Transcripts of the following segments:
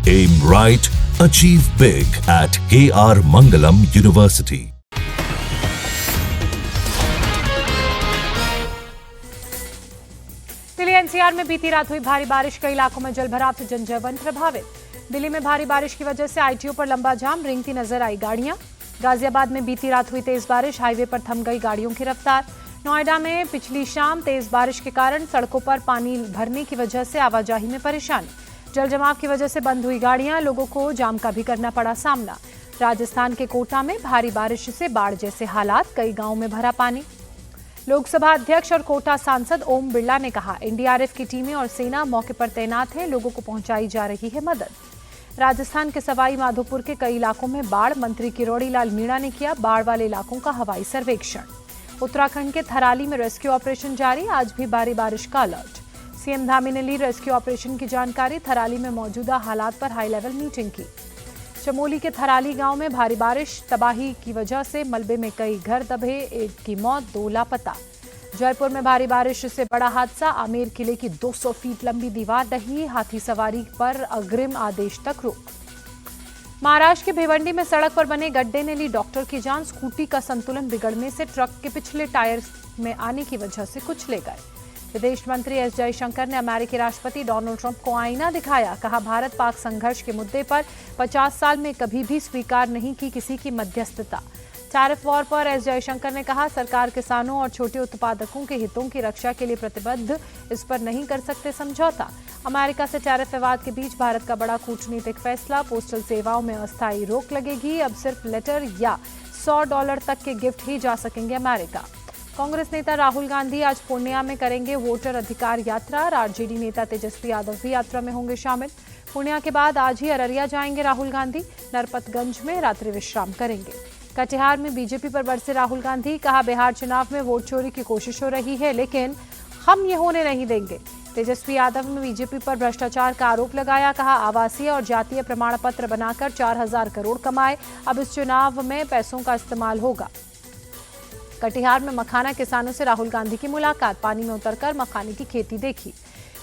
Aim right, achieve big at KR Mangalam University. Delhi NCR में बीती रात हुई भारी बारिश, कई इलाकों में जलभराव से जनजीवन प्रभावित। दिल्ली में भारी बारिश की वजह से आईटीओ पर लंबा जाम, रेंगती नजर आई गाड़ियां। गाजियाबाद में बीती रात हुई तेज बारिश, हाईवे पर थम गई गाड़ियों की रफ्तार। नोएडा में पिछली शाम तेज बारिश के कारण सड़कों पर पानी भरने की वजह से आवाजाही में परेशानी। जल जमाव की वजह से बंद हुई गाड़ियां, लोगों को जाम का भी करना पड़ा सामना। राजस्थान के कोटा में भारी बारिश से बाढ़ जैसे हालात, कई गांवों में भरा पानी। लोकसभा अध्यक्ष और कोटा सांसद ओम बिरला ने कहा, एनडीआरएफ की टीमें और सेना मौके पर तैनात है, लोगों को पहुंचाई जा रही है मदद। राजस्थान के सवाई माधोपुर के कई इलाकों में बाढ़, मंत्री किरोड़ी लाल मीणा ने किया बाढ़ वाले इलाकों का हवाई सर्वेक्षण। उत्तराखंड के थराली में रेस्क्यू ऑपरेशन जारी, आज भी भारी बारिश का अलर्ट। सीएम धामी ने ली रेस्क्यू ऑपरेशन की जानकारी, थराली में मौजूदा हालात पर हाई लेवल मीटिंग की। चमोली के थराली गांव में भारी बारिश, तबाही की वजह से मलबे में कई घर दबे, एक की मौत, 2 लापता। जयपुर में भारी बारिश से बड़ा हादसा, आमेर किले की 200 फीट लंबी दीवार ढही, हाथी सवारी पर अग्रिम आदेश तक रोक। महाराष्ट्र के भिवंडी में सड़क पर बने गड्ढे ने ली डॉक्टर की जान, स्कूटी का संतुलन बिगड़ने से ट्रक के पिछले टायर में आने की वजह से कुचले गए। विदेश मंत्री एस जयशंकर ने अमेरिकी राष्ट्रपति डोनाल्ड ट्रंप को आईना दिखाया, कहा भारत पाक संघर्ष के मुद्दे पर 50 साल में कभी भी स्वीकार नहीं की किसी की मध्यस्थता। टैरिफ वॉर पर एस जयशंकर ने कहा, सरकार किसानों और छोटे उत्पादकों के हितों की रक्षा के लिए प्रतिबद्ध, इस पर नहीं कर सकते समझौता। अमेरिका से टैरिफ विवाद के बीच भारत का बड़ा कूटनीतिक फैसला, पोस्टल सेवाओं में अस्थायी रोक लगेगी, अब सिर्फ लेटर या $100 तक के गिफ्ट ही जा सकेंगे अमेरिका। कांग्रेस नेता राहुल गांधी आज पूर्णिया में करेंगे वोटर अधिकार यात्रा, आरजेडी नेता तेजस्वी यादव भी यात्रा में होंगे शामिल। पूर्णिया के बाद आज ही अररिया जाएंगे राहुल गांधी, नरपतगंज में रात्रि विश्राम करेंगे। कटिहार में बीजेपी पर बरसे राहुल गांधी, कहा बिहार चुनाव में वोट चोरी की कोशिश हो रही है, लेकिन हम ये होने नहीं देंगे। तेजस्वी यादव ने बीजेपी पर भ्रष्टाचार का आरोप लगाया, कहा आवासीय और जातीय प्रमाण पत्र बनाकर 4000 करोड़ कमाए, अब इस चुनाव में पैसों का इस्तेमाल होगा। कटिहार में मखाना किसानों से राहुल गांधी की मुलाकात, पानी में उतरकर मखाने की खेती देखी।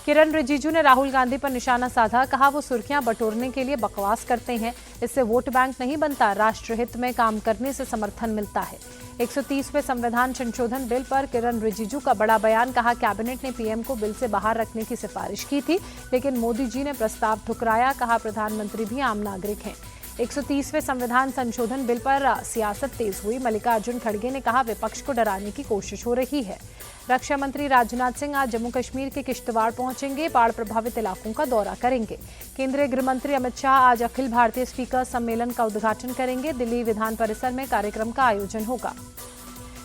किरण रिजिजू ने राहुल गांधी पर निशाना साधा, कहा वो सुर्खियां बटोरने के लिए बकवास करते हैं, इससे वोट बैंक नहीं बनता, राष्ट्रहित में काम करने से समर्थन मिलता है। 130वें संविधान संशोधन बिल पर किरण रिजिजू का बड़ा बयान, कहा कैबिनेट ने पीएम को बिल से बाहर रखने की सिफारिश की थी, लेकिन मोदी जी ने प्रस्ताव ठुकराया, कहा प्रधानमंत्री भी आम नागरिक हैं। 130वें संविधान संशोधन बिल पर सियासत तेज हुई, मल्लिकार्जुन खड़गे ने कहा विपक्ष को डराने की कोशिश हो रही है। रक्षा मंत्री राजनाथ सिंह आज जम्मू कश्मीर के किश्तवाड़ पहुंचेंगे, बाढ़ प्रभावित इलाकों का दौरा करेंगे। केंद्रीय गृह मंत्री अमित शाह आज अखिल भारतीय स्पीकर सम्मेलन का उद्घाटन करेंगे, दिल्ली विधान परिसर में कार्यक्रम का आयोजन होगा।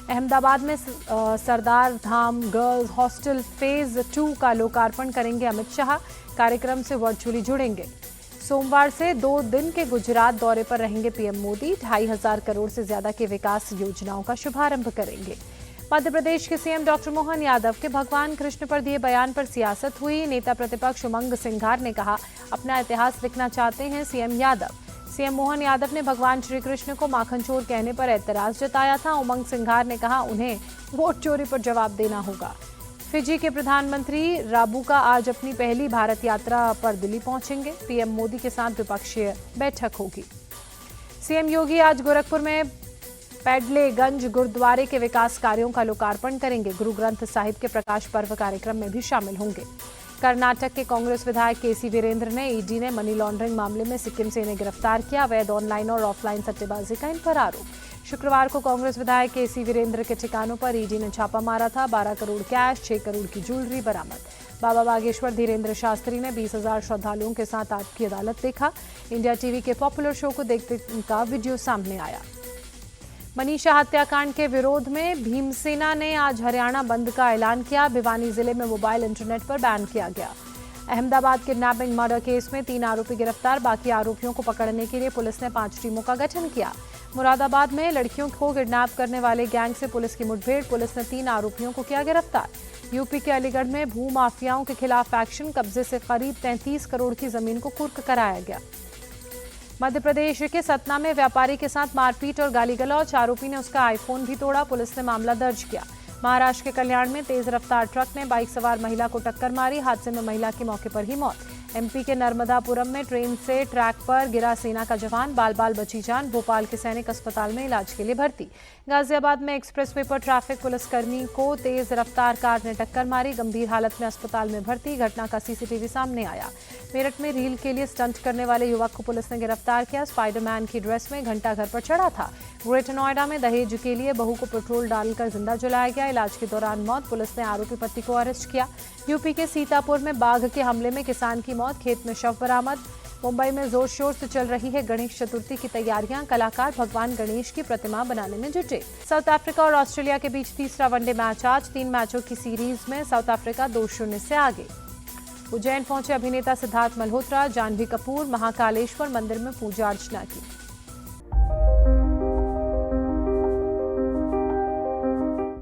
अहमदाबाद में सरदार धाम गर्ल्स हॉस्टल फेज 2 का लोकार्पण करेंगे अमित शाह, कार्यक्रम से वर्चुअली जुड़ेंगे। सोमवार से 2 दिन के गुजरात दौरे पर रहेंगे पीएम मोदी, 2500 करोड़ से ज्यादा के विकास योजनाओं का शुभारंभ करेंगे। मध्य प्रदेश के सीएम डॉक्टर मोहन यादव के भगवान कृष्ण पर दिए बयान पर सियासत हुई, नेता प्रतिपक्ष उमंग सिंघार ने कहा अपना इतिहास लिखना चाहते हैं सीएम यादव। सीएम मोहन यादव ने भगवान श्री कृष्ण को माखन चोर कहने पर ऐतराज जताया था। उमंग सिंघार ने कहा उन्हें वोट चोरी पर जवाब देना होगा। फिजी के प्रधानमंत्री राबुका आज अपनी पहली भारत यात्रा पर दिल्ली पहुंचेंगे, पीएम मोदी के साथ द्विपक्षीय बैठक होगी। सीएम योगी आज गोरखपुर में पैडलेगंज गुरुद्वारे के विकास कार्यों का लोकार्पण करेंगे, गुरु ग्रंथ साहिब के प्रकाश पर्व कार्यक्रम में भी शामिल होंगे। कर्नाटक के कांग्रेस विधायक केसी वीरेंद्र ने ईडी ने मनी लॉन्ड्रिंग मामले में सिक्किम से इन्हें गिरफ्तार किया, अवैध ऑनलाइन और ऑफलाइन सट्टेबाजी का इन पर आरोप। शुक्रवार को कांग्रेस विधायक केसी वीरेंद्र के ठिकानों पर ईडी ने छापा मारा था, 12 करोड़ कैश, 6 करोड़ की ज्वेलरी बरामद। बाबा बागेश्वर धीरेन्द्र शास्त्री ने 20,000 श्रद्धालुओं के साथ आपकी अदालत देखा। इंडिया टीवी के पॉपुलर शो को देखते उनका वीडियो सामने आया। मनीषा हत्याकांड के विरोध में भीमसेना ने आज हरियाणा बंद का ऐलान किया, भिवानी जिले में मोबाइल इंटरनेट पर बैन किया गया। अहमदाबाद किडनैपिंग मर्डर केस में 3 आरोपी गिरफ्तार, बाकी आरोपियों को पकड़ने के लिए पुलिस ने 5 टीमों का गठन किया। मुरादाबाद में लड़कियों को किडनैप करने वाले गैंग से पुलिस की मुठभेड़, पुलिस ने 3 आरोपियों को किया गिरफ्तार। यूपी के अलीगढ़ में भू माफियाओं के खिलाफ एक्शन, कब्जे से करीब 33 करोड़ की जमीन को कुर्क कराया गया। मध्य प्रदेश के सतना में व्यापारी के साथ मारपीट और गाली गलौज, आरोपी ने उसका आईफोन भी तोड़ा, पुलिस ने मामला दर्ज किया। महाराष्ट्र के कल्याण में तेज रफ्तार ट्रक ने बाइक सवार महिला को टक्कर मारी, हादसे में महिला की मौके पर ही मौत। एमपी के नर्मदापुरम में ट्रेन से ट्रैक पर गिरा सेना का जवान, बाल बाल बची जान। भोपाल के सैनिक अस्पताल में इलाज के लिए भर्ती। गाजियाबाद में एक्सप्रेसवे पर ट्रैफिक पुलिसकर्मी को तेज रफ्तार कार ने टक्कर मारी, गंभीर हालत में अस्पताल में भर्ती। घटना का सीसीटीवी सामने आया। मेरठ में रील के लिए स्टंट करने वाले युवक को पुलिस ने गिरफ्तार किया। स्पाइडरमैन की ड्रेस में घंटा घर पर चढ़ा था। ग्रेटर नोएडा में दहेज के लिए बहू को पेट्रोल डालकर जिंदा जलाया गया, इलाज के दौरान मौत। पुलिस ने आरोपी पति को अरेस्ट किया। यूपी के सीतापुर में बाघ के हमले में किसान की मौत, खेत में शव बरामद। मुंबई में जोर शोर से चल रही है गणेश चतुर्थी की तैयारियां, कलाकार भगवान गणेश की प्रतिमा बनाने में जुटे। साउथ अफ्रीका और ऑस्ट्रेलिया के बीच तीसरा वनडे मैच आज। 3 मैचों की सीरीज में साउथ अफ्रीका 2-0 से आगे। उज्जैन पहुंचे अभिनेता सिद्धार्थ मल्होत्रा, जाह्नवी कपूर महाकालेश्वर मंदिर में पूजा अर्चना की।